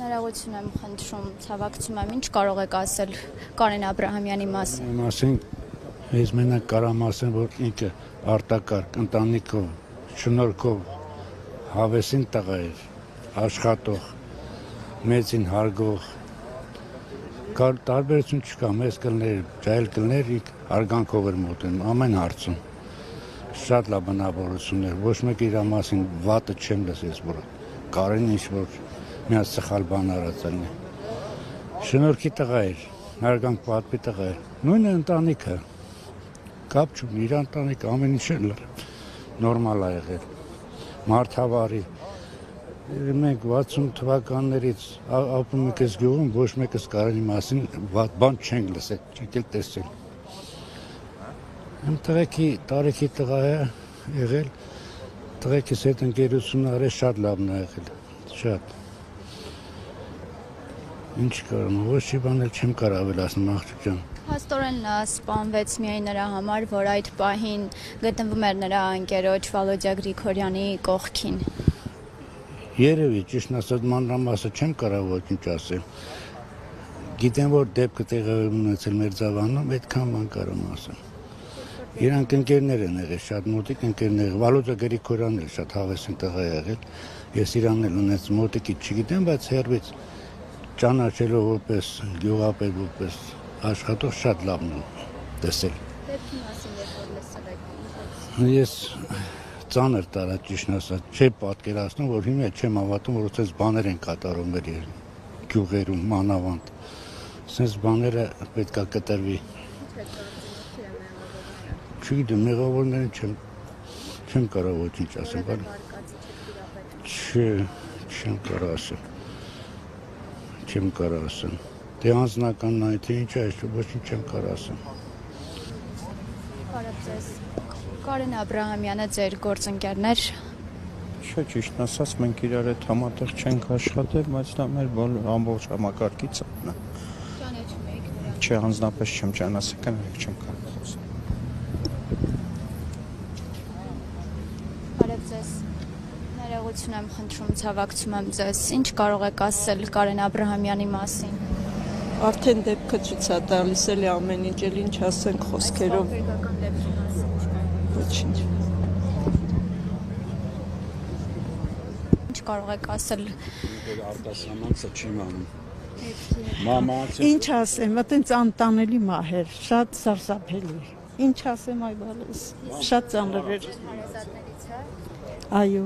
Ներողություն եմ խնդրում, ցավակցում եմ, ինչ կարող եք ասել Կարեն Աբրահամյանի մասին։ Մասին ես մենակ կարամ ասեմ, որ ինքը արտակարգ ընտանիքով, շնորհքով հավեսին տղա էր, աշխատող, մեծին հարգող, տարբերություն չկա, մեծ կլներ, ջահել կլներ, հարգանքով էր մոտենում ամեն հարցում, շատ լավ բնավորություններ, ոչ մեկ իր մասին վատը չեմ լսես, որ Կարեն ինչ-որ միած սխալ բան արած ալի, շնորհքի տղա էր, հարգանք պատվի տղա էր, նույնը ընտանիքը, կապ չունի, իր ընտանիքը ամեն ինչ նորմալ ա եղել, մարդավարի, մենք 60 թվականներից ապրում ենք այս գյուղում, ոչ մեկս Կարենի մասին վատ բան չենք լսել, չենք էլ տեսել։ Եմ տարիքի տղա է եղել, տղեկիս հետ ընկերությունը արել շատ լավն է եղել, շատ։ Ինչ կարամ, ոչ մի բան էլ չեմ կարող ավելացնել աղջիկ ջան։ Փաստորեն նա սպանվեց միայն նրա համար, որ այդ պահին գտնվում էր նրա ընկերոջ Վալոդյա Գրիգորյանի կողքին։ Երևի, ճիշտն ասած, մանրամասը չեմ կարող ոչինչ ասել։ Գիտեմ, որ դեպքը տեղի ունեցել մեր Ձավանում, այդքան բան կարող ասեմ։ Իրանք ընկերներ են եղել, շատ մոտիկ ընկերներ, Վալոդյա Գրիգորյանն էլ շատ հավեսին տղա եղել։ Ես իրանն էլ ունեց մոտիկից չգիտեմ, բայց հերվից ճանաչելով որպես գյուղապետ, որպես աշխատող շատ լավն եմ տեսել։ Դեպքի մասին երբ լսել եք։ Ես ծանր տարա ճիշտն ասած, չէ պատկերացնում, որ հիմա չեմ հավատում, որ այդպես բաներ են կատարում մեր գյուղերում, մանավանդ։ Այսպես բաները պետք է կտրվի։ Չգիտեմ, մեղավորներին չեմ կարող ոչինչ ասել, բայց չեմ կարող ասել։ Չեմ կարող ասել։ Դե անձնականն այն թե ինչ է, ոչինչ չեմ կարող ասել։ Բարև ձեզ։ Կարեն Աբրահամյանը ձեր գործընկերներ։ Չէ, ճիշտ ասած, մենք իրար հետ համատեղ չենք աշխատել, բայց դա մեր ամբողջ համակարգից է։ Ճանաչում եք նրան։ Չէ, անձնապես չեմ ճանաչել, կներեք չեմ կարող խոսել։ Բարև ձեզ։ Ներողություն եմ խնդրում, ցավակցում եմ ձեզ։ Ինչ կարող եք ասել Կարեն Աբրահամյանի մասին։ Արդեն դեպքը ցույց է տալիս էլի ամեն ինչ, էլ ինչ ասենք խոսքերով։ Ոչինչ։ Ինչ կարող եք ասել։ Արտասահմանցը չեմ անում։ Ինչ ասեմ, այտենց անտանելի մահեր, շատ սարսափելի։ Ինչ ասեմ այ բալես, շատ ծանր էր։ Այո։